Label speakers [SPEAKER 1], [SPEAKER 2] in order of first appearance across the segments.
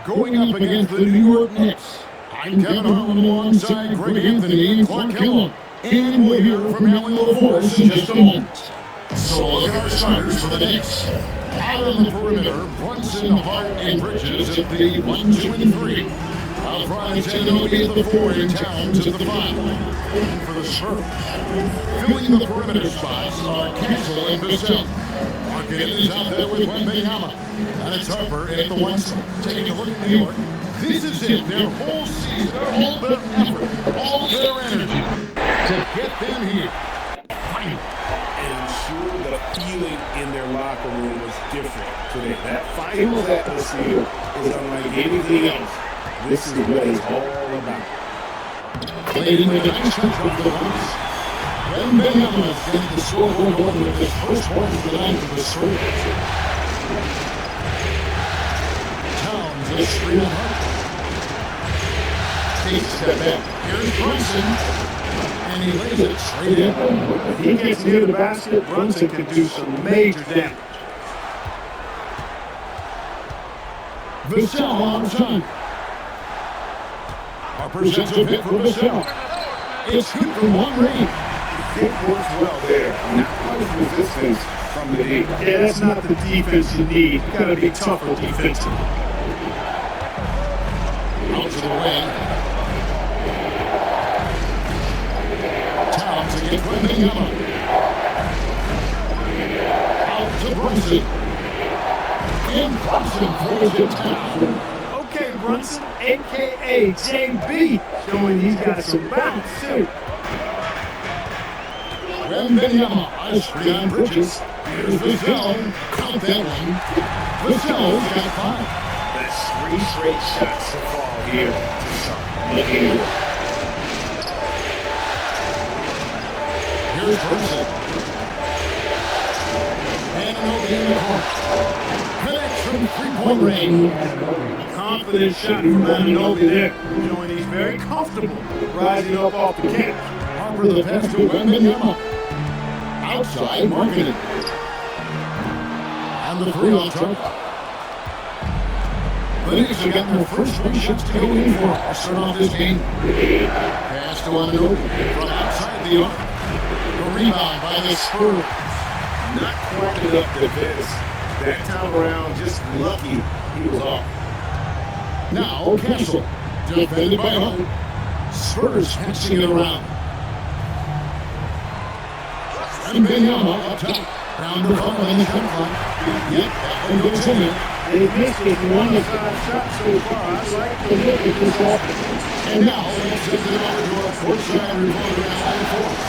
[SPEAKER 1] going up against the New York Knicks. I'm Kevin Harlan alongside Greg Anthony and Clark Hill. And we'll hear from Alan LaForce in just a moment. So look at our starters for the Knicks. Out on the perimeter, Brunson, Hart, and Bridges at the 1, 2, and 3. Out front, Ananobi at the 4 and Towns at the 5. And for the Spurs, filling the perimeter spots are Castle and Bissell. Market is out there with Wembanyama. And it's Harper at the 1 spot. Taking a look at New York. This is it, their whole season, all their effort, all their energy to get them here.
[SPEAKER 2] And sure, the feeling in their locker room was different today. That finals atmosphere is unlike anything else. This is what it's all about.
[SPEAKER 1] Leading the nice control of the runs. Wembanyama is getting the scoreboard over with his first point of the night for the Spurs. Towns is screen on Hart. Takes a step back. Here's Brunson. And he lays it straight in.
[SPEAKER 2] If he gets near the basket, Brunson can do some major damage.
[SPEAKER 1] Bissell on time. Harper sets a bit for Bissell. It's good from one range.
[SPEAKER 2] It works well there. Not much resistance from the deep. Yeah, that's not the defense you need. You gotta be tougher defensively.
[SPEAKER 1] Out to the wing. Towns against Wembanyama. Out to Brunson. And Brunson throws it down.
[SPEAKER 2] Okay, Brunson, a.k.a. JB, showing he's got some bounce, too.
[SPEAKER 1] Wembanyama, a screen on Bridges. Here's Bissell. Count that one. Bissell's got 5.
[SPEAKER 2] That's 3 straight shots to fall here to start. Look at it.
[SPEAKER 1] Here's Brunson. Ananobi in the corner. Connects from three-point range.
[SPEAKER 2] Confident shot from Ananobi there, showing he's very comfortable rising up off the catch.
[SPEAKER 1] Harper the pass to Wembanyama. Outside, marking it. And the 3 on target. The Knicks have gotten their first 3 shots to go in for to start off this game. Pass to Ananobi from outside the arc. The rebound by the Spurs.
[SPEAKER 2] Not quite enough defense. That time around, just lucky he was off.
[SPEAKER 1] Now Castle, defended by Hart. Spurs passing it around. Wembanyama up top. Round the ball on the shot clock. Yep, that one goes in there.
[SPEAKER 2] They've missed it 1 of 5 shots so far. I like the look at this offense.
[SPEAKER 1] And now let's send it over to our courtside reporter, Alan LaForce.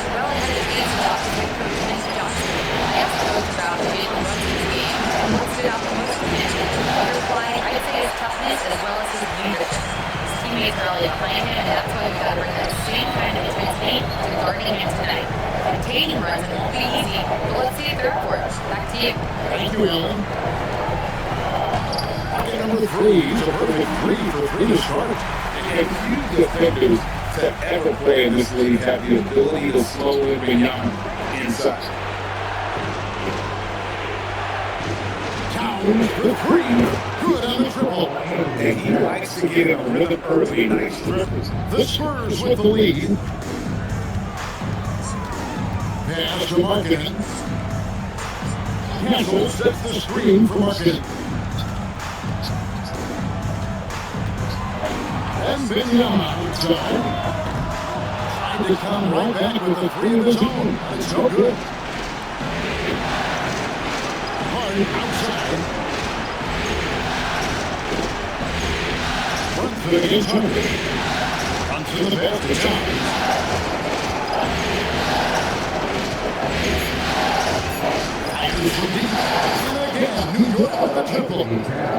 [SPEAKER 3] Well, I had a chance to talk to head coach Vince Johnson. I asked the coach about Jalen Brunson's game and what stood out the most for him. He replied, I'd say his toughness as well as his leadership. His teammates rally behind him, and that's why we've got to bring that same kind of intensity to guarding him tonight. Containing Brunson won't be easy, but let's see if they're up for it. Back to you.
[SPEAKER 1] Thank you, Alan. Bucket number 3 is a perfect 3 for 3 to start.
[SPEAKER 4] And few defenders to ever play in this league have the ability to slow Wembanyama inside.
[SPEAKER 1] Towns for 3. Good on the triple.
[SPEAKER 4] And he likes to get in a rhythm early. Nice triples.
[SPEAKER 1] The Spurs with the lead. Pass to Markkanen. Castle sets the screen for Markkanen. Wembanyama outside. Trying to come right back with a 3 of his own. It's no good. Hart outside. Brunson against Harper. Brunson the pass to Towns. And again, New York with the triple.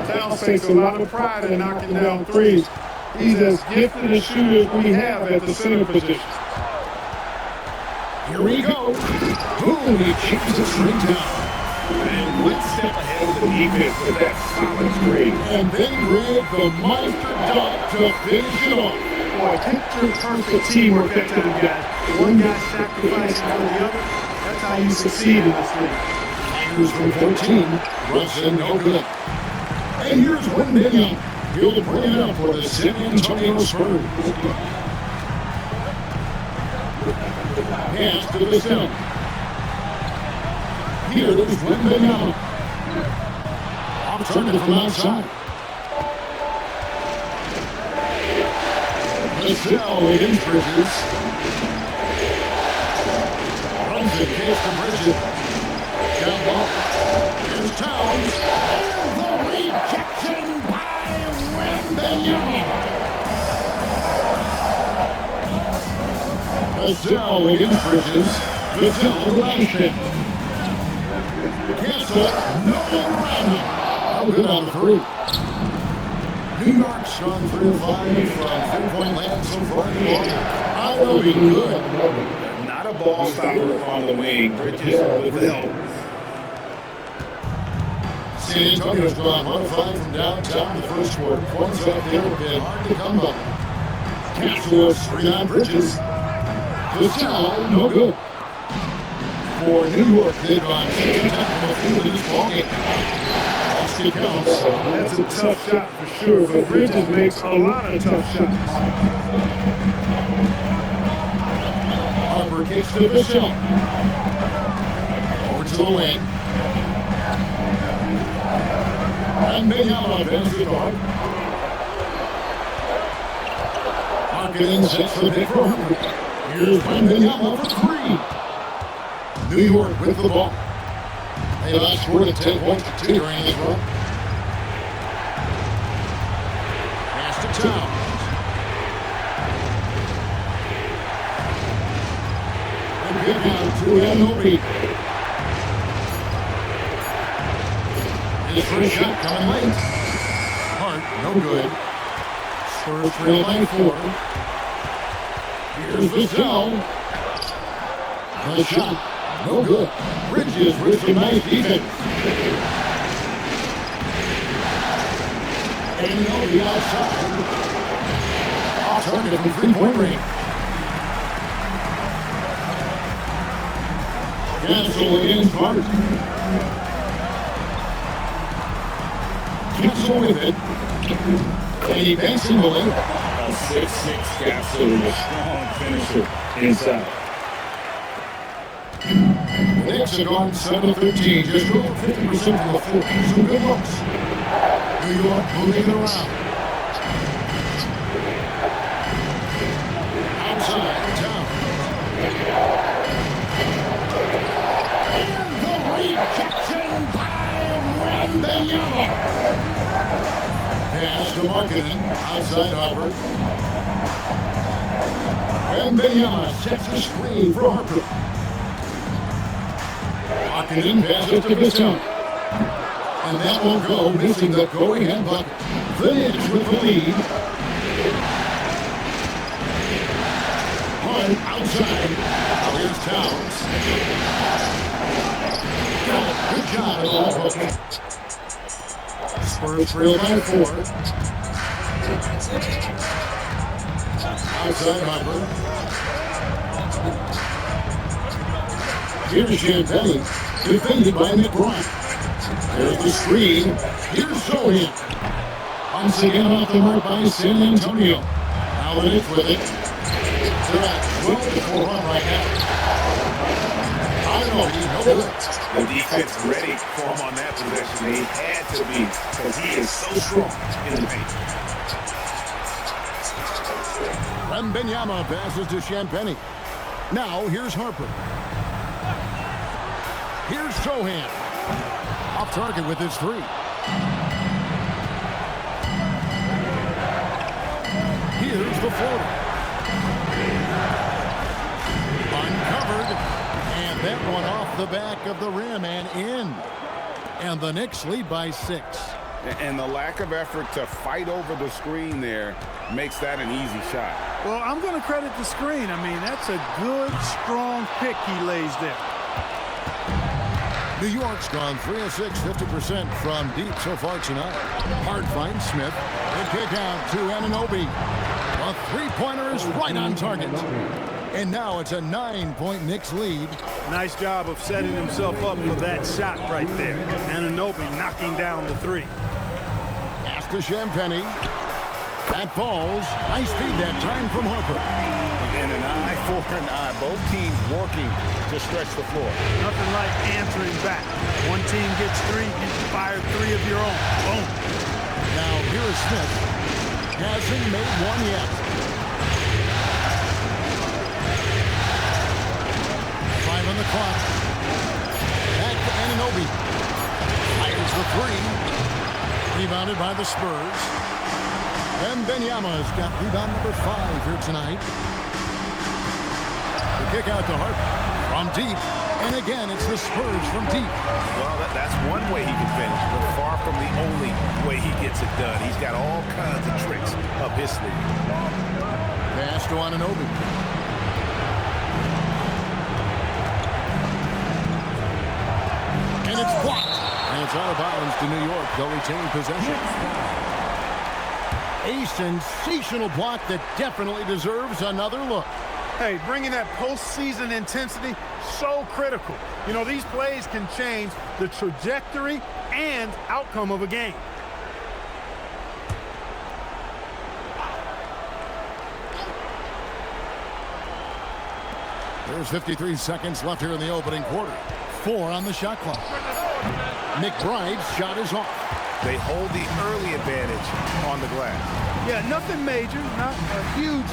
[SPEAKER 2] Towns takes a lot of pride in knocking down threes. He's as gifted a shooter as we have at the center position.
[SPEAKER 1] Here we go. Boom, he keeps it straight down.
[SPEAKER 4] And 1 step ahead of the defense with that solid screen.
[SPEAKER 1] And then Greg the monster dunk to finish it off.
[SPEAKER 2] Boy, picture perfect teamwork that time, guys. One guy sacrificing for the other. That's how you succeed in this league.
[SPEAKER 1] Tigers from 14. Brunson no good. And here's Wembanyama. He'll bring it up for the San Antonio Spurs. Pass to the center. Here's Wembanyama. Off-target from outside. Michelle against Bridges. Runs it, case to Bridges. Down ball. Here's Towns. And the rejection by Wembanyama. Michelle against Bridges. Michelle grabs it. Cancel. No one around him. Oh, good on the three. New York's gone 3 of 5 from three-point land so far in the ball. I know he good.
[SPEAKER 2] Not a ball stopper on the wing. Bridges with the help.
[SPEAKER 1] San Antonio's gone 1 of 5 from downtown the first quarter. Points up there have been hard to come by. Castle 3 on Bridges. Vassell, no good. For New York, they've gone 6 of 10 from the field in this ballgame. Counts.
[SPEAKER 2] That's a tough shot for sure, but Bridges makes a lot of tough shots.
[SPEAKER 1] Harper kicks to Vassell. Over to the wing. And Mynba advances the guard. Marketing sets the pick for Harper. Here's Wembanyama for 3. New York with the ball. They last scored at 10 points to 2 during this run. Pass to Towns. And get down to Anunoby. His first shot coming late. Hart, no good. Spurs trail by 4. Here's Vassell. The shot. No good. Bridges with some nice defense. And the outside. Off-target from three-point range. Cancel against Hart. Cancel with it. And he banks him away.
[SPEAKER 2] A 6'6" Castle with a strong finisher inside.
[SPEAKER 1] The Knicks have gone 7 of 13, just over 50% from the floor. Some good looks. New York moving it around. Outside, Towns. And the rejection by Wembanyama. Pass to Marketing, outside Harper. Wembanyama sets a screen for Harper. Marketing passes to Vassell. And that won't go, missing the go-ahead bucket. The Knicks with the lead. Hart outside. Now here's Towns. Got it. Good job at all bucket. Spurs trail by 4. Outside Harper. Here's Champagne, defended by McBride. There's the screen. Here's Sohan. Once again off the mark by San Antonio. Now the Knicks with it. They're at 12-4 run right now. I don't know, he's no good.
[SPEAKER 2] The defense ready for him on that possession. They had to be, because he is so strong in the paint.
[SPEAKER 1] Wembanyama passes to Champagne. Now here's Harper. Here's Sohan. Off target with his 3. Here's the floater. Uncovered. And that one off the back of the rim and in. And the Knicks lead by 6.
[SPEAKER 2] And the lack of effort to fight over the screen there makes that an easy shot.
[SPEAKER 5] Well, I'm going to credit the screen. I mean, that's a good, strong pick he lays there.
[SPEAKER 1] New York's gone 3 of 6, 50% from deep so far tonight. Hard find Smith. The kick out to Anunoby. A three-pointer is right on target. And now it's a 9-point Knicks lead.
[SPEAKER 5] Nice job of setting himself up for that shot right there. Anunoby knocking down the 3.
[SPEAKER 1] to Champagny. That falls. Nice feed that time from Harper.
[SPEAKER 2] And an eye for an eye. Both teams working to stretch the floor.
[SPEAKER 5] Nothing like answering back. One team gets 3, you fire 3 of your own. Boom.
[SPEAKER 1] Now here is Smith. Hasn't made one yet. 5 on the clock. Back to Anunoby. Fires the 3. Rebounded by the Spurs. Wembanyama's got rebound number 5 here tonight. The kick out to Harper from deep. And again, it's the Spurs from deep.
[SPEAKER 2] Well, that's one way he can finish, but far from the only way he gets it done. He's got all kinds of tricks up his sleeve.
[SPEAKER 1] Pass to Anunoby. And it's blocked. And it's out of bounds to New York. They'll retain possession. A sensational block that definitely deserves another look.
[SPEAKER 5] Hey, bringing that postseason intensity, so critical. You know, these plays can change the trajectory and outcome of a game.
[SPEAKER 1] There's 53 seconds left here in the opening quarter. 4 on the shot clock. McBride's shot is off.
[SPEAKER 2] They hold the early advantage on the glass.
[SPEAKER 5] Yeah, nothing major, not a huge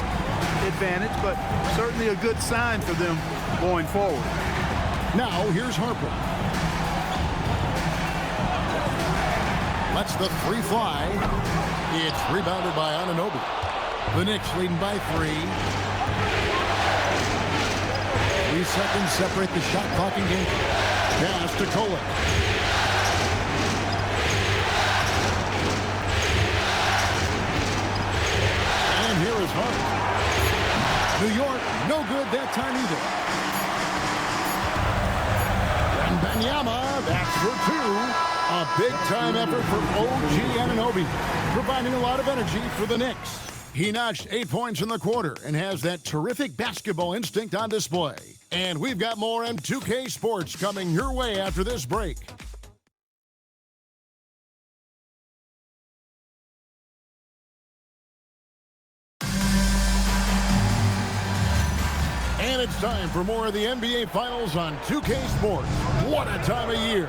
[SPEAKER 5] advantage, but certainly a good sign for them going forward.
[SPEAKER 1] Now, here's Harper. Lets the 3 fly. It's rebounded by Anunoby. The Knicks leading by 3. 3 seconds separate the shot clock and game. Pass to Kolek. And here is Harper. New York, no good that time either. Wembanyama, that's for 2. A big-time effort for OG Anunoby, providing a lot of energy for the Knicks. He notched 8 points in the quarter and has that terrific basketball instinct on display. And we've got more M2K Sports coming your way after this break. And it's time for more of the NBA Finals on 2K Sports. What a time of year.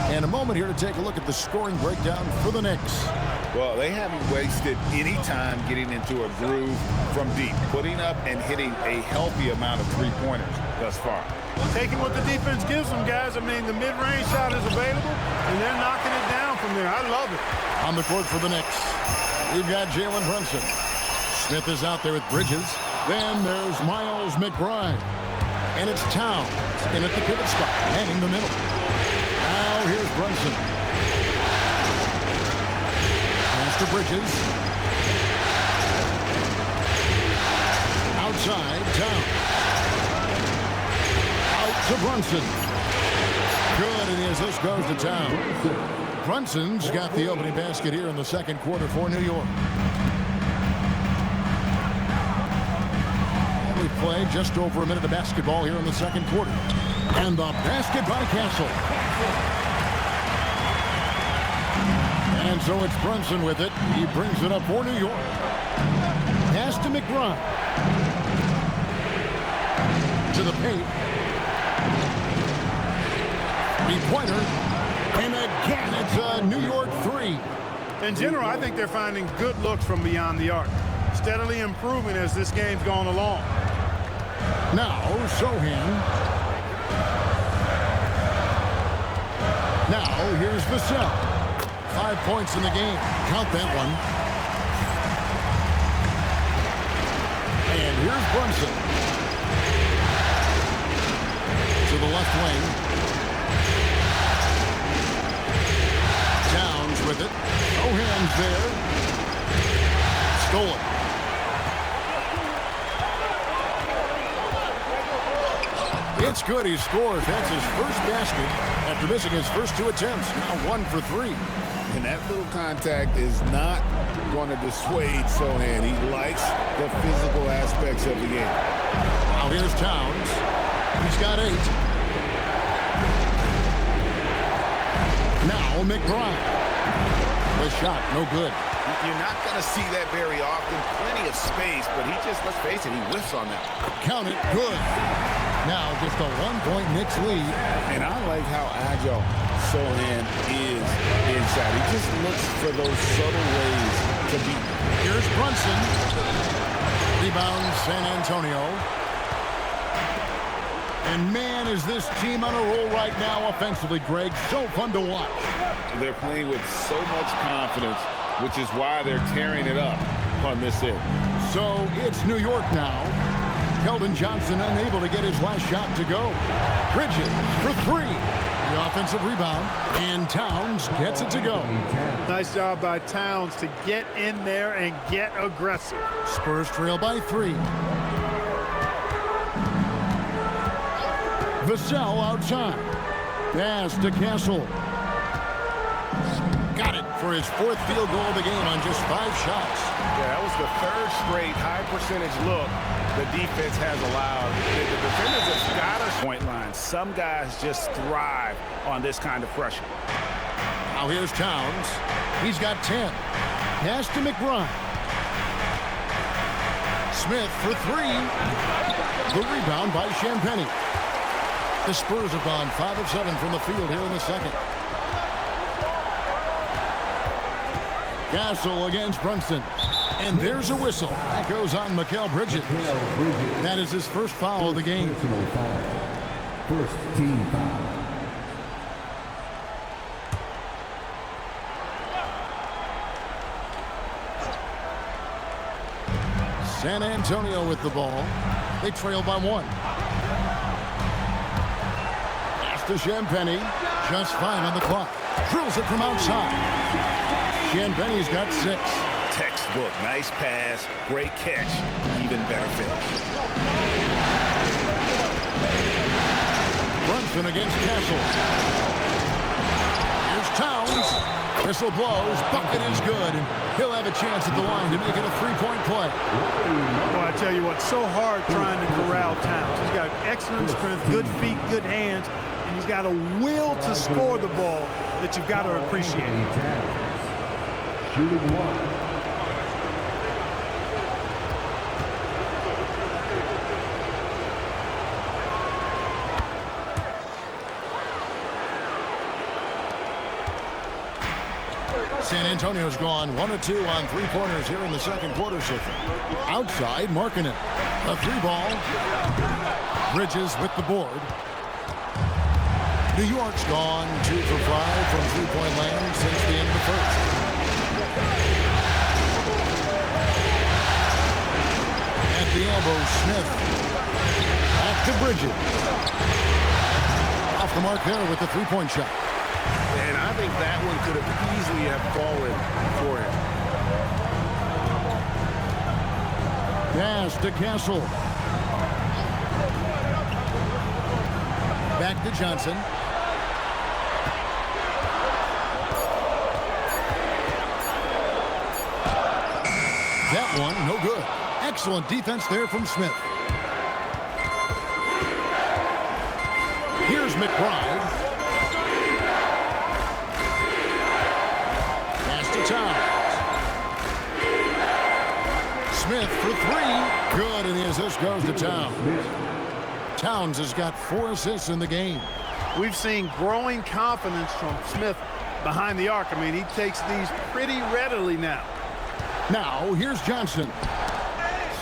[SPEAKER 1] And a moment here to take a look at the scoring breakdown for the Knicks.
[SPEAKER 2] Well, they haven't wasted any time getting into a groove from deep, putting up and hitting a healthy amount of three-pointers thus far.
[SPEAKER 5] Taking what the defense gives them, guys. I mean, the mid-range shot is available, and they're knocking it down from there. I love it.
[SPEAKER 1] On the court for the Knicks, we've got Jalen Brunson. Smith is out there with Bridges. Then there's Miles McBride. And it's Towns in at the pivot spot, manning the middle. Now here's Brunson. Pass to Bridges. Outside, Towns. Out to Brunson. Good, and as this goes to Towns. Brunson's got the opening basket here in the second quarter for New York. And we played just over a minute of basketball here in the second quarter. And the basket by Castle. And so it's Brunson with it. He brings it up for New York. Pass to McBride. To the paint. Three-pointer. And again, it's a New York 3.
[SPEAKER 5] In general, I think they're finding good looks from beyond the arc. Steadily improving as this game's gone along.
[SPEAKER 1] Now, Sohan. Now, here's Vassell. 5 points in the game. Count that one. And here's Brunson. To the left wing. Towns with it. No hands there. Stolen. It's good. He scores. That's his first basket after missing his first 2 attempts. Now 1 for 3.
[SPEAKER 2] And that little contact is not going to dissuade Sohan. He likes the physical aspects of the game.
[SPEAKER 1] Now here's Towns. He's got 8. Now McBride. The shot, no good.
[SPEAKER 6] You're not going to see that very often. Plenty of space, but he just, let's face it, he whiffs on that.
[SPEAKER 1] Count it, good. Now just a 1-point Knicks lead.
[SPEAKER 2] And I like how agile Sohan is inside. He just looks for those subtle ways to beat.
[SPEAKER 1] Here's Brunson. Rebound San Antonio. And man, is this team on a roll right now offensively, Greg. So fun to watch.
[SPEAKER 2] They're playing with so much confidence, which is why they're tearing it up on this end.
[SPEAKER 1] So it's New York now. Keldon Johnson unable to get his last shot to go. Bridges for three. The offensive rebound. And Towns gets it to go.
[SPEAKER 5] Nice job by Towns to get in there and get aggressive.
[SPEAKER 1] Spurs trail by 3. Vassell outside. Pass to Castle. Got it for his 4th field goal of the game on just 5 shots.
[SPEAKER 6] Yeah, that was the 3rd straight high percentage look the defense has allowed. The defenders have got us point line. Some guys just thrive on this kind of pressure.
[SPEAKER 1] Now here's Towns. He's got 10. Pass to McBride. Smith for 3. The rebound by Champagnie. The Spurs have gone 5 of 7 from the field here in the second. Castle against Brunson. And there's a whistle. That goes on Mikal Bridges. That is his first foul of the game.
[SPEAKER 7] First team foul.
[SPEAKER 1] San Antonio with the ball. They trail by 1. Pass to Champagnie. Just 5 on the clock. Drills it from outside. Champagnie's got 6.
[SPEAKER 6] Textbook, nice pass, great catch, even better finish.
[SPEAKER 1] Brunson against Castle. Here's Towns. Whistle blows. Bucket is good. And he'll have a chance at the line to make it a 3-point play.
[SPEAKER 5] Well, I tell you what, so hard trying to corral Towns. He's got excellent strength, good feet, good hands, and he's got a will to score the ball that you've got to appreciate.
[SPEAKER 7] Shooting 1.
[SPEAKER 1] San Antonio's gone 1 of 2 on 3-pointers here in the second quarter so far. Outside, Markkanen. A 3-ball. Bridges with the board. New York's gone 2 for 5 from 3-point land since the end of the first. At the elbow, Smith. Back to Bridges. Off the mark there with the 3-point shot.
[SPEAKER 6] And I think that one could have easily have fallen for him.
[SPEAKER 1] Pass to Castle. Back to Johnson. That one, no good. Excellent defense there from Smith. Here's McBride. Pass to Towns. Smith for 3. Good, and the assist goes to Towns. Towns has got 4 assists in the game.
[SPEAKER 5] We've seen growing confidence from Smith behind the arc. I mean, he takes these pretty readily now.
[SPEAKER 1] Now, here's Johnson.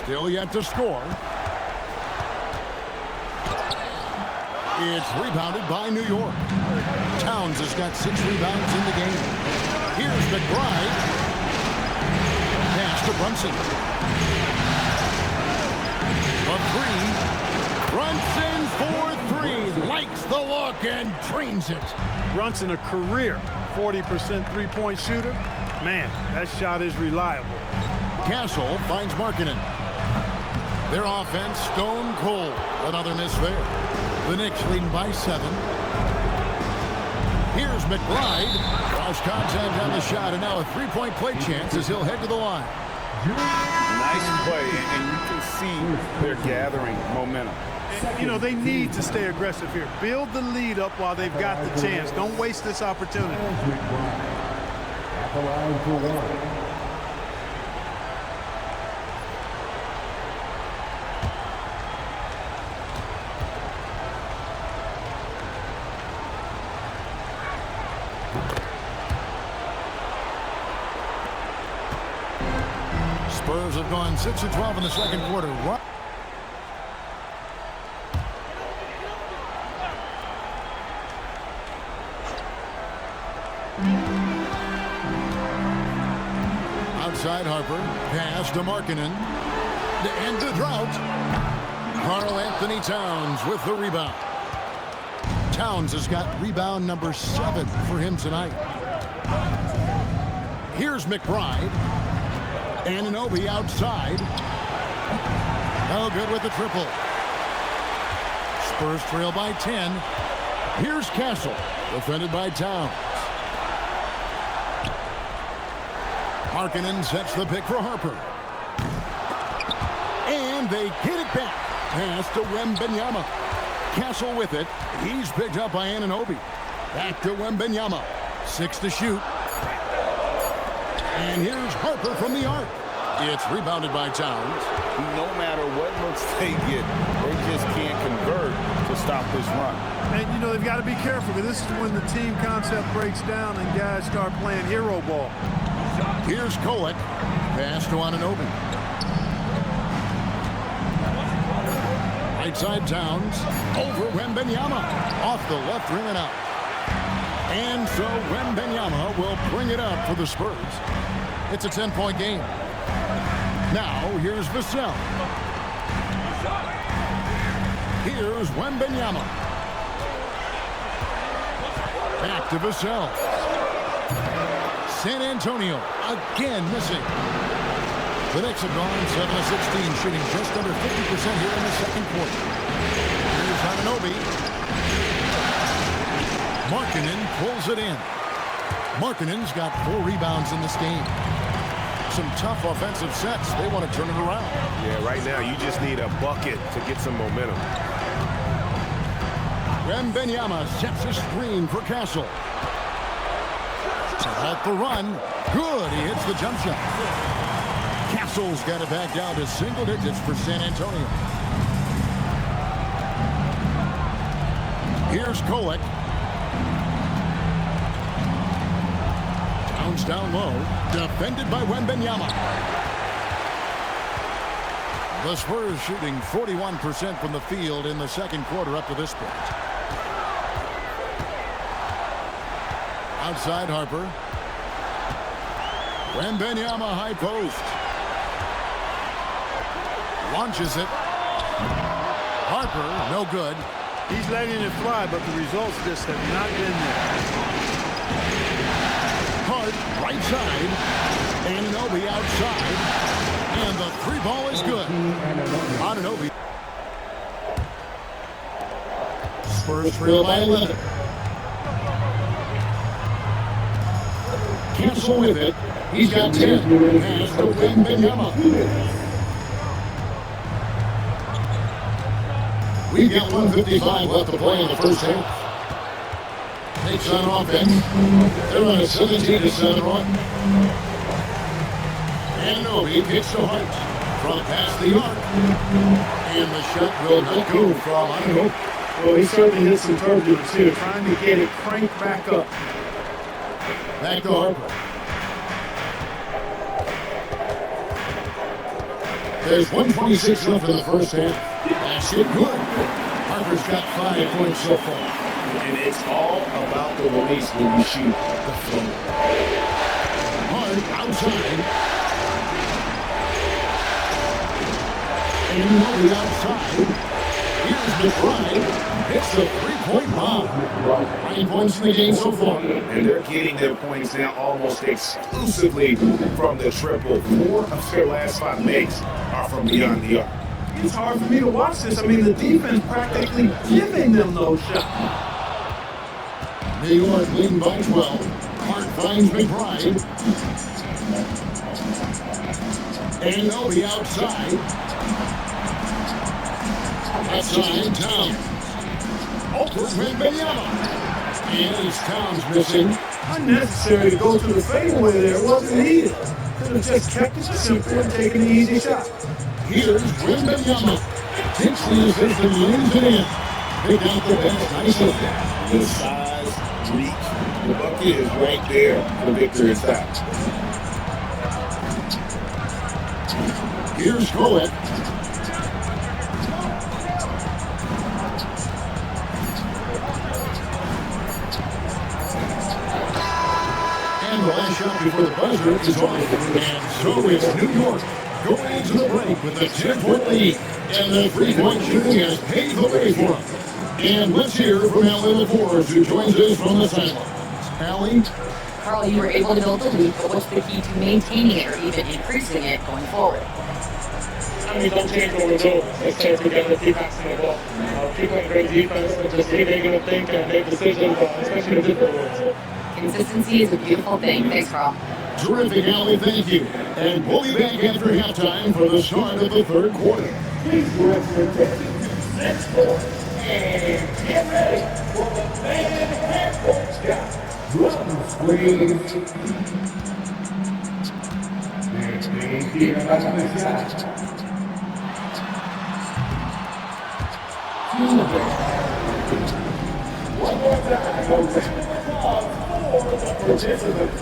[SPEAKER 1] Still yet to score. It's rebounded by New York. Towns has got 6 rebounds in the game. Here's McBride. Pass to Brunson. A 3. Brunson for 3. Likes the look and drains it.
[SPEAKER 5] Brunson, a career 40% three-point shooter. Man, that shot is reliable.
[SPEAKER 1] Castle finds Markkanen. Their offense stone cold. Another miss there. The Knicks leading by 7. Here's McBride. Cross contact on the shot, and now a 3-point play chance as he'll head to the line.
[SPEAKER 6] Nice play, and you can see they're gathering momentum.
[SPEAKER 5] You know, they need to stay aggressive here. Build the lead up while they've got the chance. Don't waste this opportunity.
[SPEAKER 7] Allowed for one.
[SPEAKER 1] Spurs have gone 6 of 12 in the second quarter. Outside Harper, pass to Markkanen. To end the drought. Karl Anthony Towns with the rebound. Towns has got rebound number 7 for him tonight. Here's McBride. Anunoby outside. No good with the triple. Spurs trail by 10. Here's Castle, defended by Towns. Markkanen sets the pick for Harper. And they get it back. Pass to Wembanyama. Castle with it. He's picked up by Anunoby. Back to Wembanyama. 6 to shoot. And here's Harper from the arc. It's rebounded by Towns.
[SPEAKER 6] No matter what looks they get, they just can't convert to stop this run.
[SPEAKER 5] And, you know, they've got to be careful because this is when the team concept breaks down and guys start playing hero ball.
[SPEAKER 1] Here's Kolek. Pass to Anunoby. Right side Towns. Over Wembanyama. Off the left rim and out. And so Wembanyama will bring it up for the Spurs. It's a 10-point game. Now here's Vassell. Here's Wembanyama. Back to Vassell. San Antonio again missing. The Knicks have gone 7 of 16, shooting just under 50% here in the second quarter. Here's Anunoby. Markkanen pulls it in. Markkanen's got 4 rebounds in this game. Some tough offensive sets. They want to turn it around.
[SPEAKER 2] Yeah, right now you just need a bucket to get some momentum.
[SPEAKER 1] Wembanyama sets a screen for Castle. To halt the run. Good. He hits the jump shot. Castle's got it back down to single digits for San Antonio. Here's Kolek. Towns down low. Defended by Wembanyama. The Spurs shooting 41% from the field in the second quarter up to this point. Outside Harper. Wembanyama high post. Launches it. Harper, no good.
[SPEAKER 5] He's letting it fly, but the results just have not been there.
[SPEAKER 1] Hart, right side. Anunoby outside. And the 3-ball is good. Anunoby. Spurs trail by 11. Castle with it. He's got 10. Pass to Wembanyama. We've got 1:55 left to play in the first half. Knicks on offense. They're on a 17-7 run. Anunoby kicks to Hart. From past the arc. And the shot will not go from Anunoby.
[SPEAKER 5] Well, he certainly hit some turbulence here, trying to get it cranked back up.
[SPEAKER 1] Back to Harper. There's 1:26 left in the first half. That's it good. Harper's got 5 points so far.
[SPEAKER 4] And it's all about the release when you shoot the float.
[SPEAKER 1] Hart outside. Anunoby outside. Here's McBride. Hits the 3-point bomb. 9 points in the game so far.
[SPEAKER 4] And they're getting their points now almost exclusively from the triple. 4 of their last 5 makes are from beyond the arc.
[SPEAKER 5] It's hard for me to watch this. I mean, the defense practically giving them those shots.
[SPEAKER 1] New York leading by 12. Hart finds McBride. Anunoby outside. Outside Towns. Over Wembanyama. And it's Towns missing.
[SPEAKER 5] Unnecessary to go to the fadeaway there. Wasn't needed. Could have just kept it simple and taken the easy shot.
[SPEAKER 1] Here's Wembanyama. Takes the assist and lays it in. Pick out the pass nicely.
[SPEAKER 4] The size, reach, the bucket is right there for Victor inside.
[SPEAKER 1] Here's Colette. And the last shot before the buzzer is on. And so is New York going into the break with a 10-point lead. And the three-point shooting has paved the way for them. And let's hear from Allie LaForge, who joins us from the sidelines. Allie?
[SPEAKER 3] Carl, you were able to build the lead, but what's the key to maintaining it or even increasing it going forward?
[SPEAKER 8] I mean, don't change what we're doing. Let's stay together, keep passing the ball. Keep playing great defense, and just keep making them think and make decisions, especially the difficult ones.
[SPEAKER 3] Consistency is a beautiful thing. Thanks, Carl.
[SPEAKER 1] Terrific, Allie. Thank you. And we'll be back after halftime for the start of the third quarter.
[SPEAKER 8] Please direct your attention to 6-4 and get ready for the man handball shot. Run squeeze. Next thing here about the shot. One more time, a round of applause for the participants.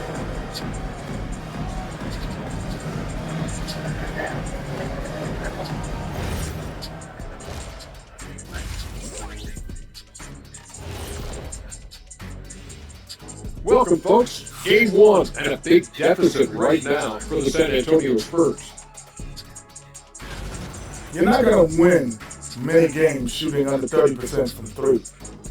[SPEAKER 9] Welcome, folks. Game 1 and a big deficit right now for the San Antonio Spurs.
[SPEAKER 10] You're not going to win many games shooting under 30% from three.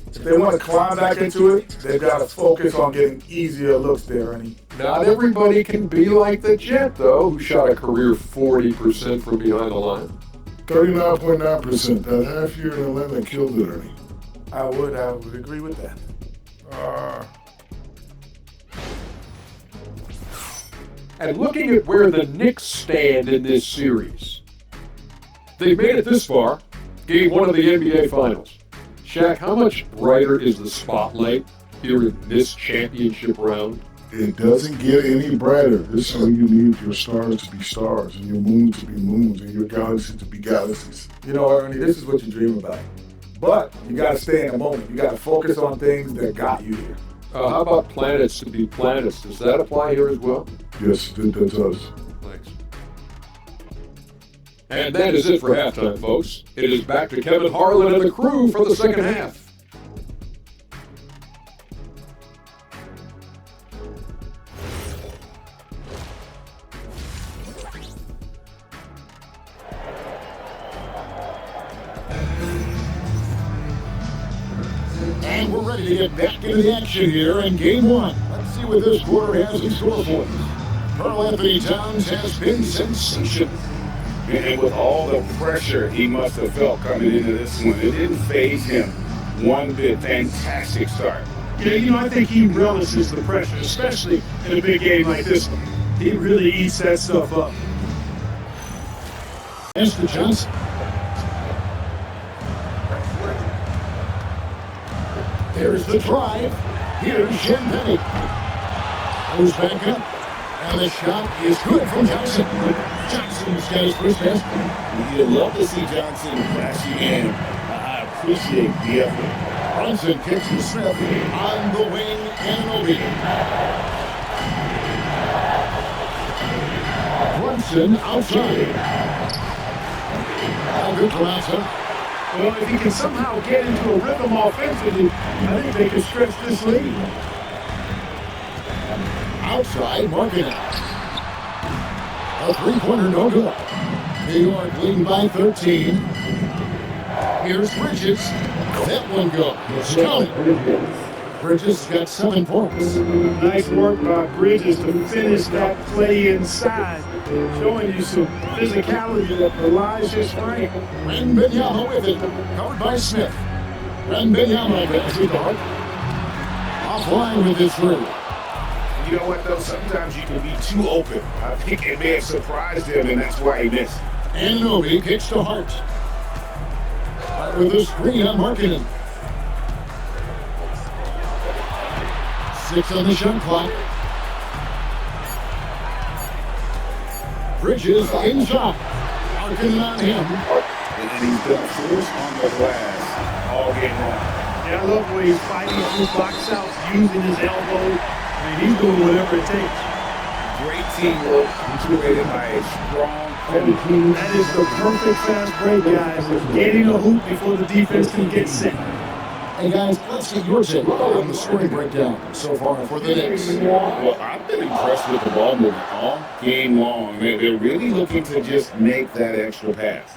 [SPEAKER 10] If they want to climb back into it, they've got to focus on getting easier looks there, Ernie.
[SPEAKER 9] Not everybody can be like the Jet, though, who shot a career 40% from behind the line.
[SPEAKER 1] 39.9%. That half year in Atlanta killed it, Ernie.
[SPEAKER 10] I would agree with that.
[SPEAKER 9] And looking at where the Knicks stand in this series, they've made it this far, Game 1 of the NBA Finals. Shaq, how much brighter is the spotlight here in this championship round?
[SPEAKER 1] It doesn't get any brighter. This is how you need your stars to be stars, and your moons to be moons, and your galaxies to be galaxies.
[SPEAKER 10] You know, Ernie, this is what you dream about. But you got to stay in the moment. You got to focus on things that got you here.
[SPEAKER 9] How about planets to be planets? Does that apply here as well?
[SPEAKER 1] Yes, that does.
[SPEAKER 9] Thanks. And that is it for halftime, folks. It is back to Kevin Harlan and the crew for the second half.
[SPEAKER 1] And we're ready to get back into the action here in Game 1. Let's see what this quarter has in store for us. Karl Anthony Towns has been sensational.
[SPEAKER 4] And with all the pressure he must have felt coming into this one, it didn't faze him one bit. Fantastic start.
[SPEAKER 5] Yeah, you know, I think he relishes the pressure, especially in a big game like this one. He really eats that stuff up.
[SPEAKER 1] As to Johnson. There's the drive. Here's Champagne. Goes back up. And the shot is good from Johnson. Johnson's got his first basket.
[SPEAKER 4] You'd love to see Johnson crashing in. I appreciate the effort.
[SPEAKER 1] Brunson kicks to Smith on the wing. Anunoby. Brunson outside. Now good for Brunson.
[SPEAKER 5] Well, if he can somehow get into a rhythm offensively, I think they can stretch this lead.
[SPEAKER 1] Outside, marking it. A three-pointer, no good. New York leading by 13. Here's Bridges. That one goes. Counted. Bridges got 7 points.
[SPEAKER 5] Nice work by Bridges to finish that play inside, showing you some physicality that belies his frame.
[SPEAKER 1] Wembanyama with it, covered by Smith. Wembanyama gets it hard. Offline with his through.
[SPEAKER 4] You know what, though? Sometimes you can be too open. I think it may have surprised him, and that's why he missed.
[SPEAKER 1] Anunoby kicks to Hart. Hart with a screen on Markkinen. 6 on the shot clock. Bridges inside. Harkin on him.
[SPEAKER 4] And he's been forced on the glass all game long.
[SPEAKER 5] Yeah, I love the way he's fighting through box outs, using his elbow. I mean, he's doing whatever it takes.
[SPEAKER 4] Great teamwork punctuated by a strong finish.
[SPEAKER 5] That is the perfect fast break, guys. Of getting a hoop before the defense can get set.
[SPEAKER 1] Hey guys, let's get your take on the scoring breakdown so far for the Knicks.
[SPEAKER 4] Well, I've been impressed with the ball movement all game long. They're really looking to just make that extra pass.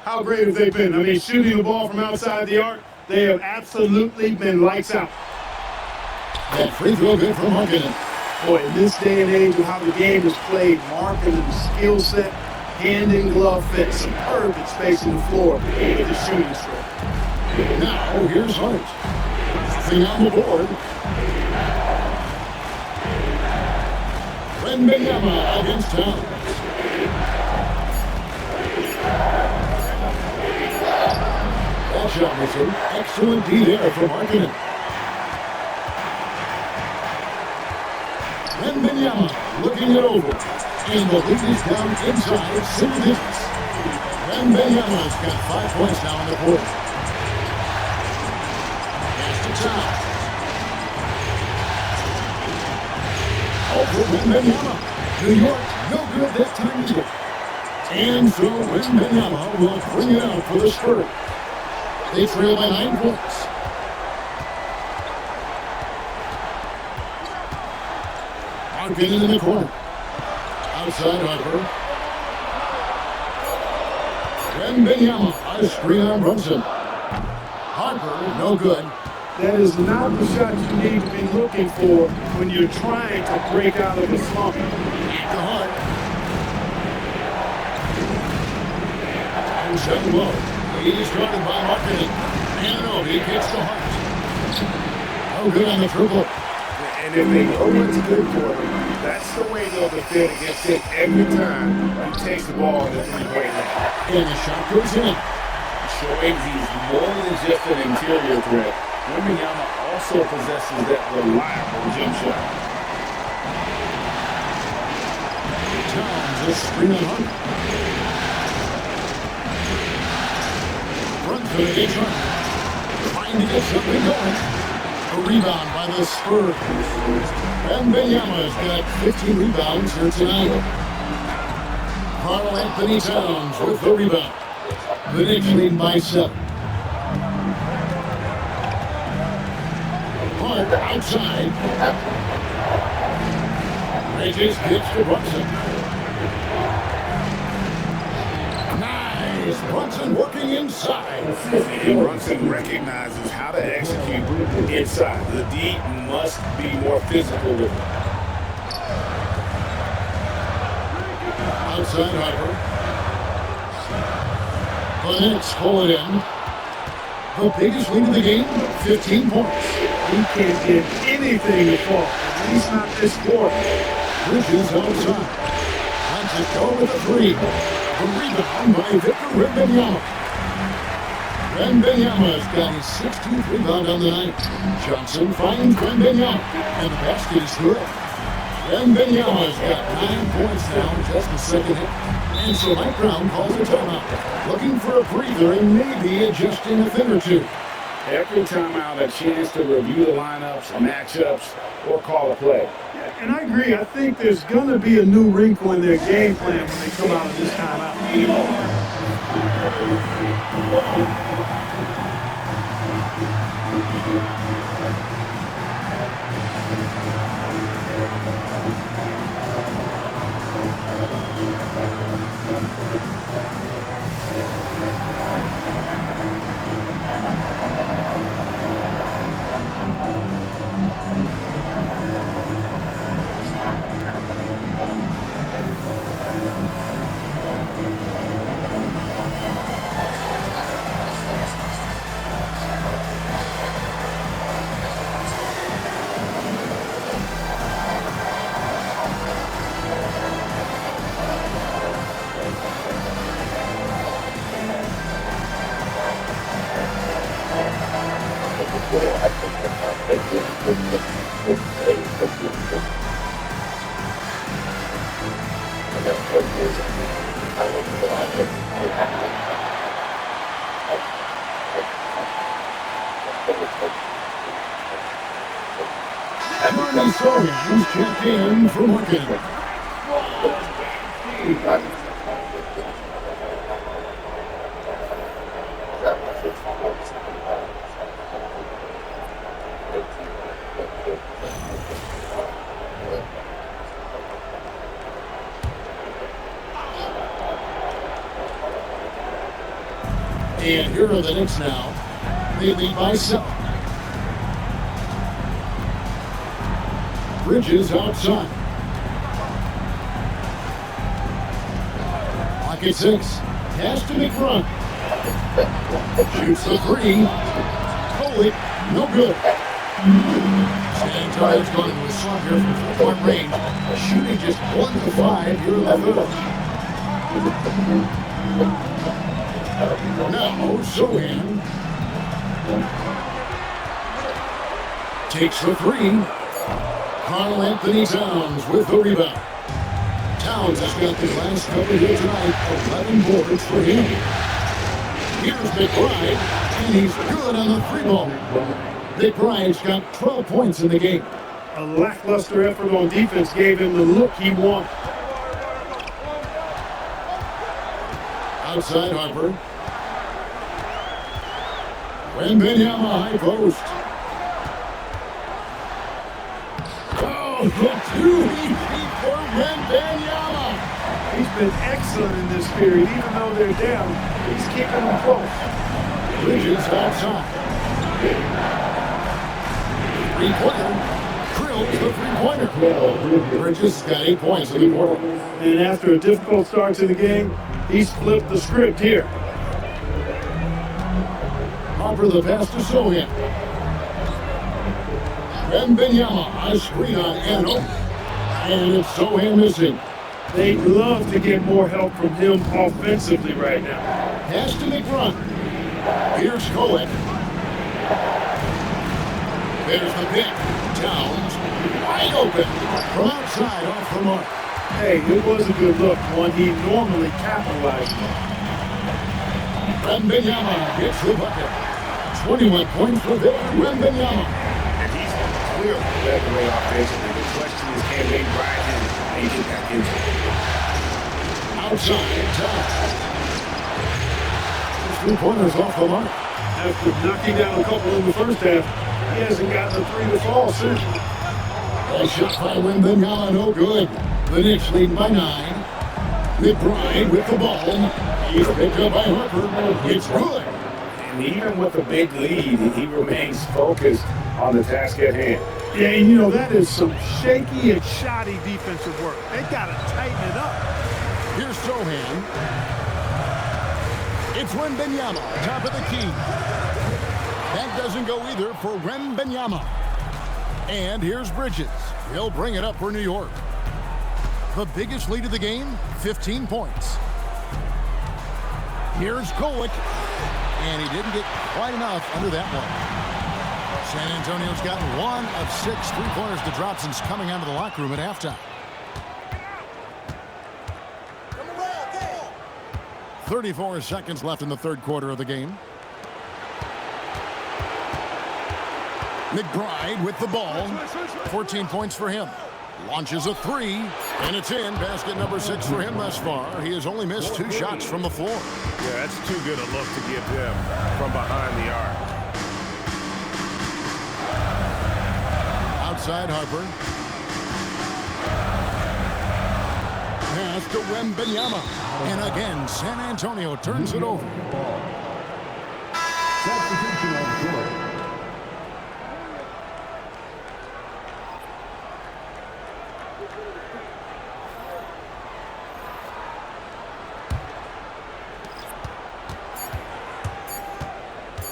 [SPEAKER 5] How great have they been? I mean, shooting the ball from outside the arc, they have absolutely been lights out.
[SPEAKER 1] That free throw good from Harkin.
[SPEAKER 5] Boy, in this day and age of how the game is played, marketing, skill set, hand in glove fit, superb at spacing the floor with the shooting stroke.
[SPEAKER 1] Now, here's Hart. Nothing on the board. Wembanyama against Towns. That shot was an excellent D there from Harkin. Wembanyama looking it over. And the lead is down inside single digits. Wembanyama's got 5 points now on the board. Over Wembanyama. New York, no good that time either. And so Wembanyama will bring it out for the Spurs. They trail by 9 points. Harkin in the corner. Outside Harper. Wembanyama, a screen on Brunson. Harper, no good.
[SPEAKER 5] That is not the shot you need to be looking for when you're trying to break out of a slump.
[SPEAKER 1] At the Hart. Time set low. He's guarded by Harkin. And he gets the Hart. No good on the triple.
[SPEAKER 4] And if they know what's good for him, that's the way they'll defend against him every time he takes the ball in the three-point line.
[SPEAKER 1] And the shot goes in.
[SPEAKER 4] Showing he's more than just an interior threat. Wembanyama also possesses that reliable jump shot.
[SPEAKER 1] Towns is screen on Hunt. Brunson against Hunt. Trying to get something going. A rebound by the Spurs. Wembanyama's got 15 rebounds here tonight. Carl Anthony Towns with the rebound. The Knicks lead by 7. Hart outside. Bridges gets to Brunson. Nice. Brunson working inside.
[SPEAKER 4] And Brunson recognizes how to execute inside. The D must be more physical with him.
[SPEAKER 1] Outside Harper. The Knicks pull it in. The biggest lead of the game, 15 points.
[SPEAKER 5] He can't get anything to fall, at least not this quarter.
[SPEAKER 1] Bridges outside. Lets it go with a 3. The rebound by Victor Wembanyama. Wembanyama's got his 16th rebound on the night. Johnson finds Wembanyama, and the basket is good. Wembanyama's got 9 points now, just the second hit. And so Mike Brown calls a timeout, looking for a breather and maybe adjusting a thing or two.
[SPEAKER 4] Every timeout, a chance to review the lineups, matchups, or call a play.
[SPEAKER 5] Yeah, and I agree. I think there's going to be a new wrinkle in their game plan when they come out of this timeout.
[SPEAKER 1] Johnny Sorians checked in for marking. And here are the Knicks now. They lead by 7. Bridges outside. Pocket 6. Pass to McRun. Shoots the 3. Holy, no good. San Antonio's going to a slump here from 4-point range. Shooting just 1 to 5 here in the third. Now, Sohan takes the 3. Carl Anthony Towns with the rebound. Towns has got the last couple here tonight. 11 boards for him. Here's McBride, and he's good on the 3-ball. McBride's got 12 points in the game.
[SPEAKER 5] A lackluster effort on defense gave him the look he wanted.
[SPEAKER 1] Outside Harper. Wembanyama high post. Oh, the 2 for Wembanyama.
[SPEAKER 5] He's been excellent in this period. Even though they're down, he's keeping them close.
[SPEAKER 1] Bridges outside. 3-pointer. Drills the 3-pointer. Bridges got 8 points in the quarter.
[SPEAKER 5] And after a difficult start to the game, he's flipped the script here.
[SPEAKER 1] Harper the pass to Sohan. Wembanyama, a screen on Ano. And it's Sohan missing.
[SPEAKER 5] They'd love to get more help from him offensively right now.
[SPEAKER 1] Pass to McRun. Here's Kolek. There's the pick. Towns wide open from outside off the mark.
[SPEAKER 5] Hey, it was a good look, one he normally capitalized on.
[SPEAKER 1] Wembanyama gets the bucket. 21 points for Wembanyama.
[SPEAKER 4] And he's clearly led the way offensively. The question is, can they ride him and get back into it?
[SPEAKER 1] Outside, Towns. 3-pointers off the mark.
[SPEAKER 5] After knocking down a couple in the first half, he hasn't gotten a 3 to fall since.
[SPEAKER 1] A shot by Wembanyama, no good. The Knicks lead by 9. McBride with the ball. He's picked up by Harper. It's good.
[SPEAKER 4] And even with a big lead, he remains focused on the task at hand.
[SPEAKER 5] Yeah, and you know, that is some shaky and shoddy defensive work. They got to tighten it up.
[SPEAKER 1] Here's Sohan. It's Wembanyama, top of the key. That doesn't go either for Wembanyama. And here's Bridges. He'll bring it up for New York. The biggest lead of the game, 15 points. Here's Kolek. And he didn't get quite enough under that one. San Antonio's gotten 1 of 6 3-pointers to drop since coming out of the locker room at halftime. 34 seconds left in the third quarter of the game. McBride with the ball. 14 points for him. Launches a 3, and it's in. Basket number 6 for him thus far. He has only missed 2 shots from the floor.
[SPEAKER 6] Yeah, that's too good a look to give him from behind the arc.
[SPEAKER 1] Outside Harper. Pass to Wembanyama. And again, San Antonio turns it over.
[SPEAKER 7] Substitution on court.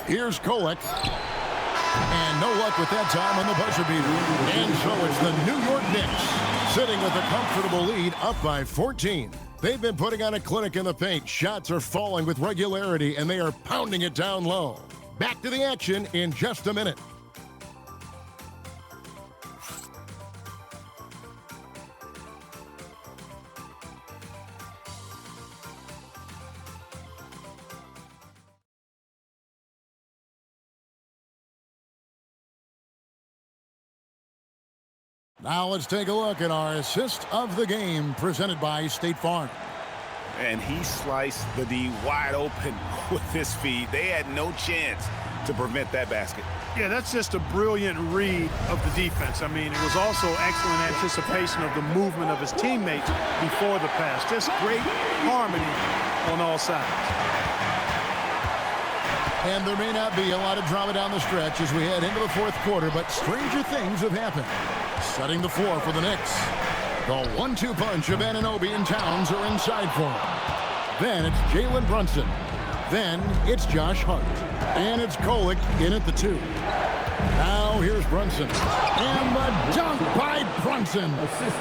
[SPEAKER 1] Here's Kolek. And no luck with that time on the buzzer beater. And so it's the New York Knicks sitting with a comfortable lead up by 14. They've been putting on a clinic in the paint. Shots are falling with regularity, and they are pounding it down low. Back to the action in just a minute. Now let's take a look at our assist of the game presented by State Farm.
[SPEAKER 6] And he sliced the D wide open with his feet. They had no chance to prevent that basket.
[SPEAKER 5] Yeah, that's just a brilliant read of the defense. I mean, it was also excellent anticipation of the movement of his teammates before the pass. Just great harmony on all sides.
[SPEAKER 1] And there may not be a lot of drama down the stretch as we head into the fourth quarter, but stranger things have happened. Setting the floor for the Knicks. The 1-2 punch of Anunoby and Towns are inside for him. Then it's Jalen Brunson. Then it's Josh Hart. And it's Kolek in at the 2. Now here's Brunson. And the dunk by Brunson.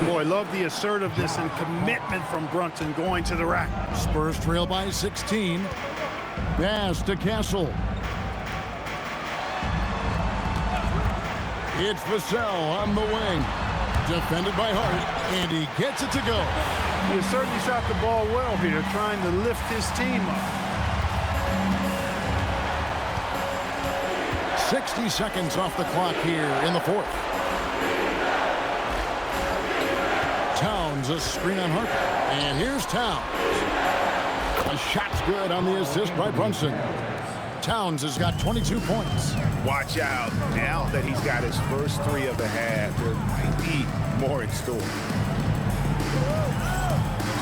[SPEAKER 5] Boy, love the assertiveness and commitment from Brunson going to the rack.
[SPEAKER 1] Spurs trail by 16. Pass to Castle. It's Vassell on the wing. Defended by Hart, and he gets it to go.
[SPEAKER 5] He certainly shot the ball well here, trying to lift his team up.
[SPEAKER 1] 60 seconds off the clock here in the fourth. Towns, a screen on Harper. And here's Towns. The shot's good on the assist by Brunson. Towns has got 22 points.
[SPEAKER 6] Watch out. Now that he's got his first 3 of the half, there might be more in store.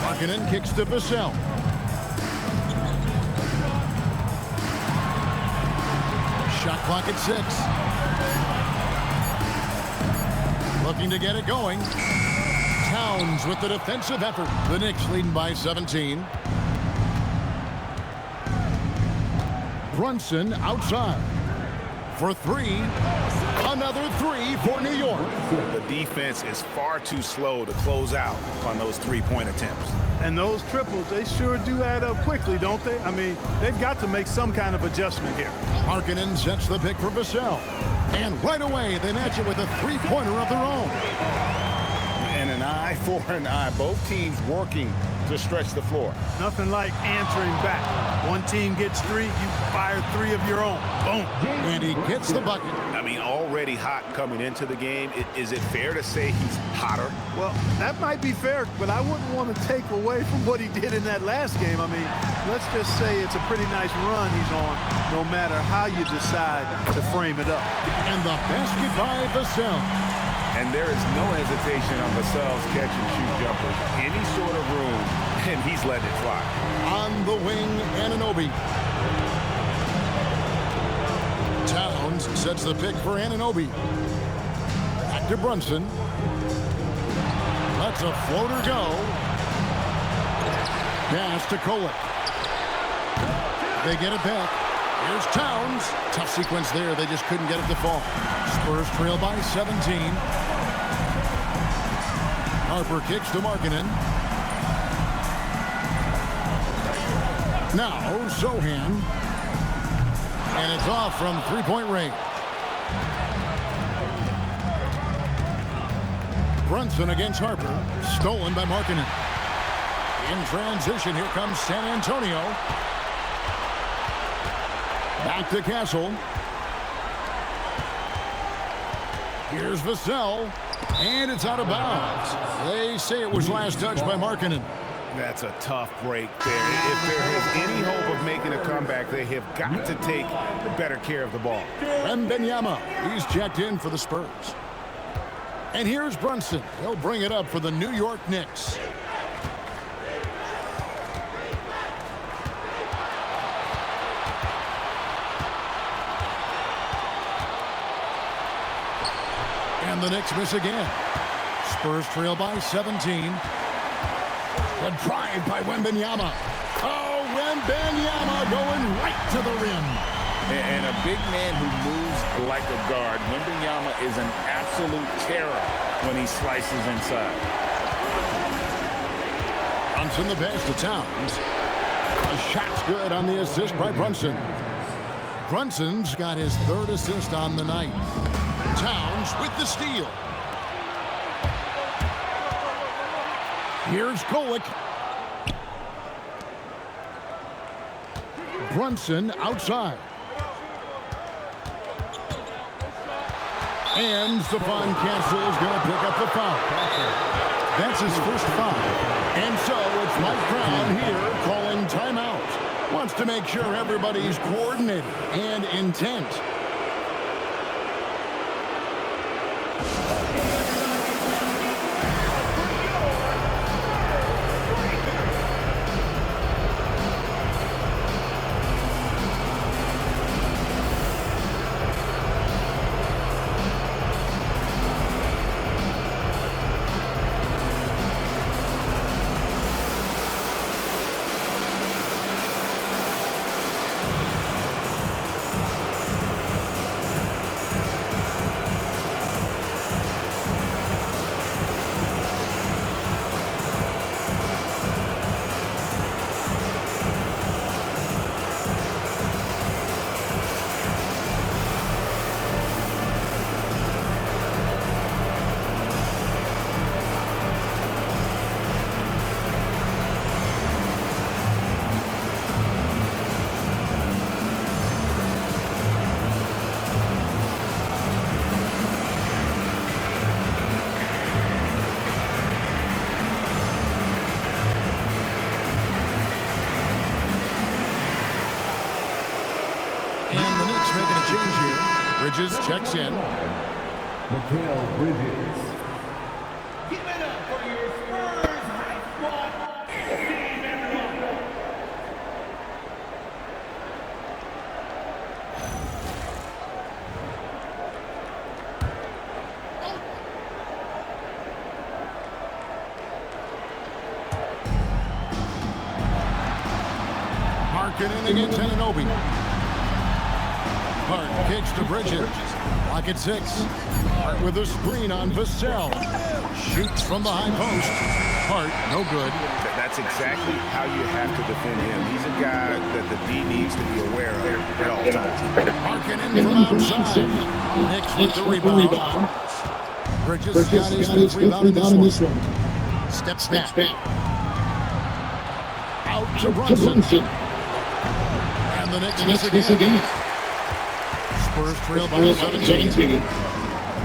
[SPEAKER 1] Markkanen kicks to Vassell. Shot clock at 6. Looking to get it going. Towns with the defensive effort. The Knicks leading by 17. Brunson outside for 3. Another 3 for New York.
[SPEAKER 6] The defense is far too slow to close out on those 3-point attempts.
[SPEAKER 5] And those triples, they sure do add up quickly, don't they? I mean, they've got to make some kind of adjustment here.
[SPEAKER 1] Markkanen sets the pick for Vassell. And right away, they match it with a 3-pointer of their own.
[SPEAKER 6] And an eye for an eye. Both teams working to stretch the floor.
[SPEAKER 5] Nothing like answering back. One team gets 3, you fire 3 of your own. Boom.
[SPEAKER 1] And he gets the bucket.
[SPEAKER 6] I mean, already hot coming into the game. Is it fair to say he's hotter?
[SPEAKER 5] Well, that might be fair, but I wouldn't want to take away from what he did in that last game. I mean, let's just say it's a pretty nice run he's on, no matter how you decide to frame it up.
[SPEAKER 1] And the basket by Vassell.
[SPEAKER 6] And there is no hesitation on Vassell's catch-and-shoot jumpers. Any sort of room, and he's letting it fly.
[SPEAKER 1] On the wing, Anunoby. Towns sets the pick for Anunoby. Back to Brunson. Lets a floater go. Pass to Kolek. They get it back. Here's Towns. Tough sequence there. They just couldn't get it to fall. Spurs trail by 17. Harper kicks to Markkanen. Now, Sohan. And it's off from 3-point range. Brunson against Harper. Stolen by Markkanen. In transition, here comes San Antonio. Back to Castle. Here's Vassell. And it's out of bounds. They say it was last touched by Markkanen.
[SPEAKER 6] That's a tough break there. If there is any hope of making a comeback, they have got to take better care of the ball.
[SPEAKER 1] Wembanyama, he's checked in for the Spurs. And here's Brunson. He'll bring it up for the New York Knicks. And the Knicks miss again. Spurs trail by 17. The drive by Wembanyama. Oh, Wembanyama going right to the rim.
[SPEAKER 11] And a big man who moves like a guard. Wembanyama is an absolute terror when he slices inside.
[SPEAKER 1] Brunson the pass to Towns. A shot's good on the assist by Brunson. Brunson's got his 3rd assist on the night. Towns with the steal. Here's Kolek. Brunson outside. And Stephon Castle is going to pick up the foul. That's his first foul. And so it's Mike Brown here calling timeout. Wants to make sure everybody's coordinated and intent. Bridges checks in.
[SPEAKER 7] Mikal Bridges.
[SPEAKER 12] Give it up for your Spurs high squad.
[SPEAKER 1] Marking in against Anunoby. Hart kicks to Bridges. Lock at 6. Hart with a screen on Vassell. Shoots from the high post. Hart, no good.
[SPEAKER 6] That's exactly how you have to defend him. He's a guy that the D needs to be aware of at all times.
[SPEAKER 1] Marking in from outside. Knicks with the rebound. Bridges got his fifth rebound in this one. Steps back. Out to Brunson. And the Knicks miss again. Spurs trail by 17.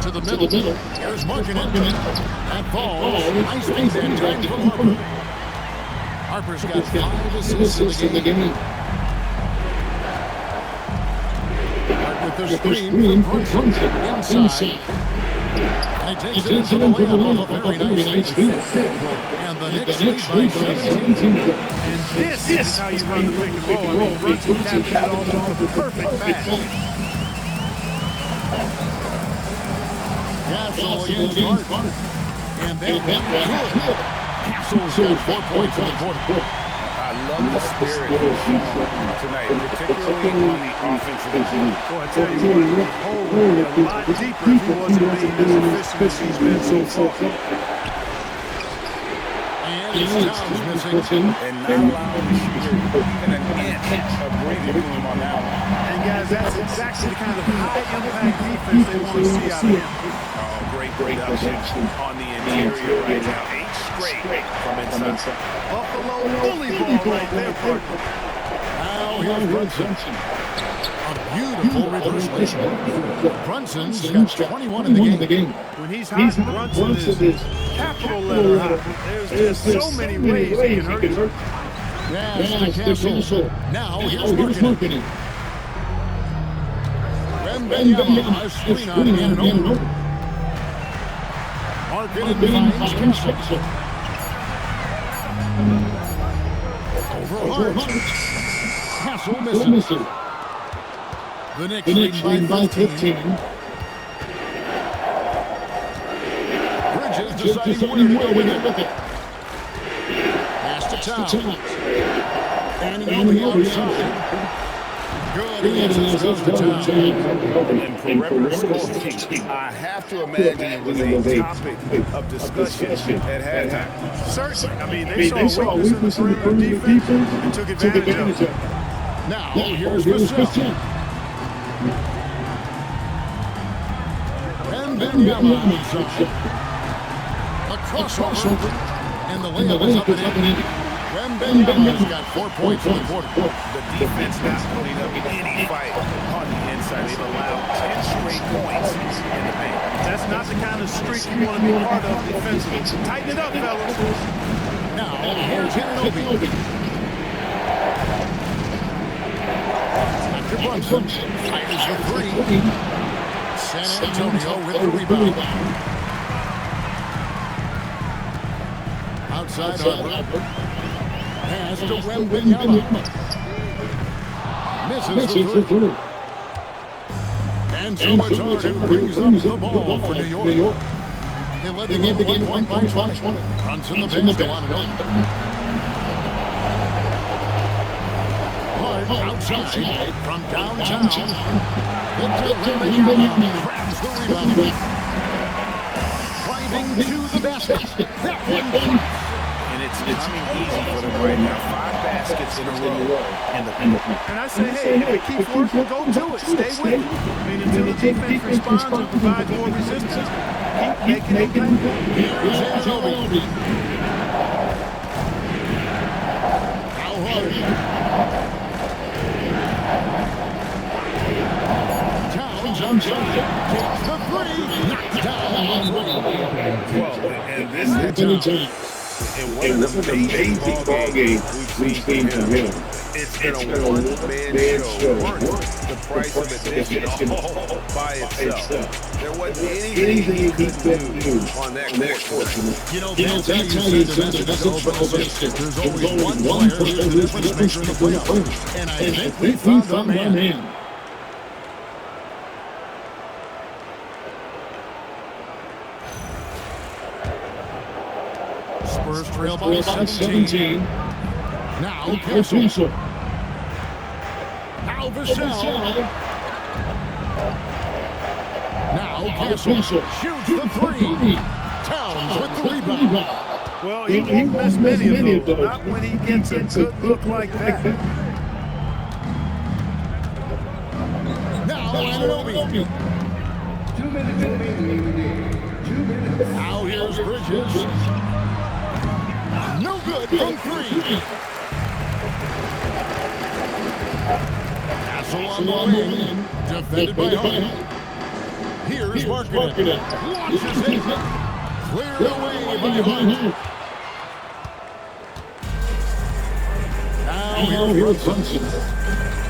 [SPEAKER 1] To the middle. Here's Markkanen. That falls. Nice feed that time from Harper. Harper's got 5 assists in the game. Hart with the screen from Brunson. Inside. He takes it into the layup off a very nice feed. And the Knicks lead by 17.
[SPEAKER 5] And this is how you run the pick and roll. I mean, Brunson tapped that off the perfect pass.
[SPEAKER 1] Castle against Hart. And that went good. Castle's got 4 points on the quarter.
[SPEAKER 6] I love the spirit he's shown tonight, particularly on the offensive end.
[SPEAKER 5] Boy, I tell you what, the hole would be a lot deeper if he wasn't being as efficient as he's been so far.
[SPEAKER 1] And his Towns missing.
[SPEAKER 6] And not allowing the shooter even an inch of breathing room on that one.
[SPEAKER 5] And guys, that's exactly the kind of high-impact defense they want to see out of him.
[SPEAKER 6] Oh, great production on the interior right now. 8 straight from inside.
[SPEAKER 5] Buffalo bully ball right there, partner.
[SPEAKER 1] Now here's Brunson. A beautiful reversal. Brunson's got 21 in the game.
[SPEAKER 5] When he's hot, Brunson is capital letter hot. There's just so many ways he can hurt you.
[SPEAKER 1] Yes, to Castle. Now here's Markkanen. Wembanyama, a screen on Anunoby. Markkanen finds Castle. Over Hart. Castle missing. The Knicks lead by 15. Bridges deciding where to go with it. Pass to Towns. Anunoby outside. Good answers goes to Towns.
[SPEAKER 6] And perimeter scoring, I have to imagine it was a topic of discussion at halftime.
[SPEAKER 5] Certainly. I mean, they saw a weakness in the perimeter defense and took advantage of it.
[SPEAKER 1] Now, here's Vassell. Wembanyama outside. A crossover. And the layup is up and in. Wembanyama's got 4 points in the quarter.
[SPEAKER 6] The defense not putting up any fight on the inside. They've allowed 10 straight points in the paint.
[SPEAKER 5] That's not the kind of streak you want to be part of defensively. Tighten it up, fellas.
[SPEAKER 1] Now, here's Anunoby. After Brunson, fires the three. San Antonio with the rebound. Outside Harper. Pass to Wembanyama. Misses the three. And so much harder brings up the ball for New York. They led the game 1 point by 20. Runs in the bench to Anunoby. Outside from downtown. Victor Wembanyama grabs the rebound. Driving to the basket. That one points.
[SPEAKER 6] And it's coming easy for them right now. 5 baskets in a row in the paint.
[SPEAKER 5] And I say, hey, if it keeps working, go to it. Stay with it. I mean, until the defense responds and provides more resistance, keep making it count.
[SPEAKER 1] Here's Anunoby. How hard? Towns on target. Takes the three. Knocked down on one.
[SPEAKER 6] Well, and this is and what an amazing ball game we've seen from him. It's been a one-man show worth the price of admission all by itself. There wasn't anything he couldn't do on that court.
[SPEAKER 1] You know, that's how you send the message for Oklahoma. There's only one player who's the difference maker in the playoffs. And I think we found our man. Spurs trail by 17. Now Castle. Now Vassell. Now Castle shoots the three. Towns with the rebound.
[SPEAKER 5] Well, he won't miss many of those. Not when he gets a good look like that.
[SPEAKER 1] Now Anunoby.
[SPEAKER 7] 2 minutes remaining in the game. 2 minutes.
[SPEAKER 1] Now here's Bridges. No good from three. Castle on the wing. Defended by Harden. Here's Markkanen. Launches it. Cleared away by Harden. Now here's Brunson.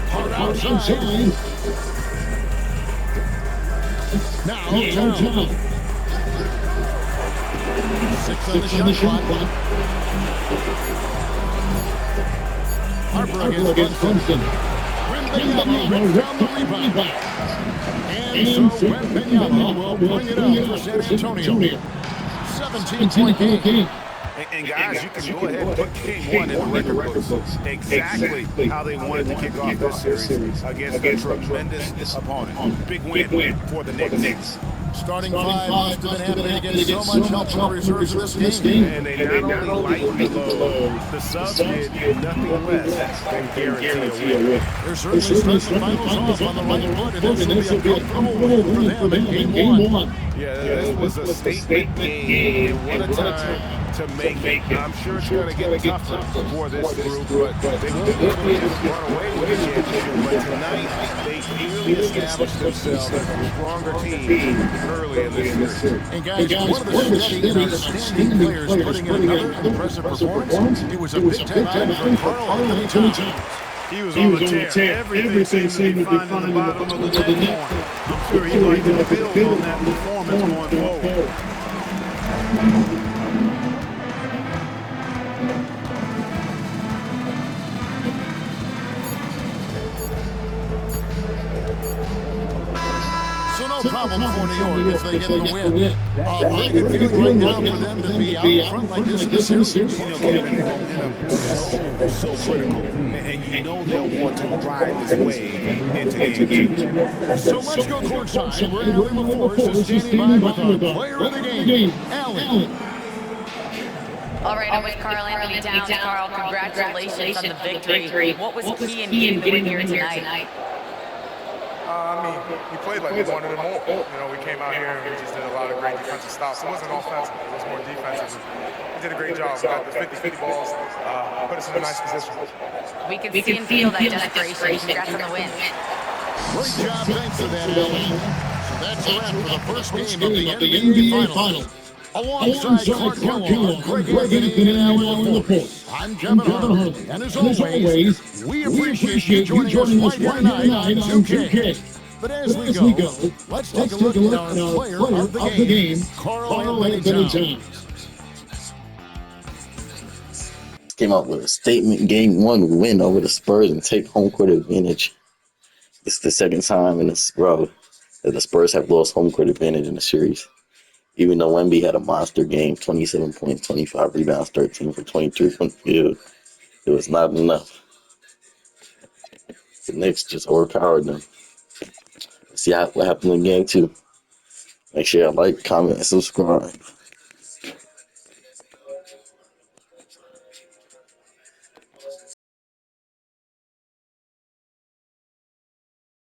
[SPEAKER 1] Hard outside. Now Towns. 6 on the shot clock. Harper against Brunson. Wembanyama rips down the rebound. And so Wembanyama will bring it up for San Antonio. 17-point game.
[SPEAKER 6] And guys, you can go ahead and put game 1 in the record books. Exactly how they wanted to kick off this series against a tremendous opponent. Big win for the Knicks.
[SPEAKER 1] Starting 5 must have been happening against so much help from the reserves in this game.
[SPEAKER 6] And they not only lightened the load, the subs did nothing less than guarantee a win.
[SPEAKER 1] They're certainly starting the finals off on the right foot, and this will be a comfortable win for them in game 1.
[SPEAKER 6] Yeah, this was a statement game, and what a time to make it. I'm sure it's going to get tougher for this group, but they won't be able to just run away with the championship. But tonight, they clearly established themselves as a stronger team early in this series.
[SPEAKER 1] And guys, one of the steady and outstanding players putting in another impressive performance. It was a big-time item for Karl-Anthony Towns.
[SPEAKER 5] He was on the tear. Everything seemed to be finding the bottom of the net corner. I'm sure he'd like to build on that performance going forward.
[SPEAKER 1] No problem for New York if they get the win. Pretty good feeling right now for them to be out in front like this in the series.
[SPEAKER 6] So critical. And you know they'll want to ride this wave into game 2.
[SPEAKER 1] So let's go courtside where William LaForce is standing by with our player of the game, Allen.
[SPEAKER 3] All right, I'm with Karl-Anthony Towns. Karl, congratulations on the victory. What was key in getting the win here tonight?
[SPEAKER 13] I mean, we played like we wanted it more. You know, we came out here and we just did a lot of great defensive stops. It wasn't offensive, it was more defensive. We did a great job. We got the 50-50 balls, put us in a nice position.
[SPEAKER 3] We can see and feel that desperation. Congrats on the win.
[SPEAKER 1] Great job. Thanks for that, Ellie. So that's a wrap for the first game of the NBA Finals. Alongside Clark Kellogg, Greg Anthony, and Alan LaPorte. I'm Kevin Harlan. And as always, we appreciate you joining us right here tonight on 2K. But as we go, let's take a look at our player of the game, Carl Anthony Towns.
[SPEAKER 14] Came out with a statement game 1 win over the Spurs and take home court advantage. It's the second time in this row that the Spurs have lost home court advantage in the series. Even though Wemby had a monster game, 27 points, 25 rebounds, 13 for 23 from the field, it was not enough. The Knicks just overpowered them. Let's see what happened in game 2. Make sure you like, comment, and subscribe.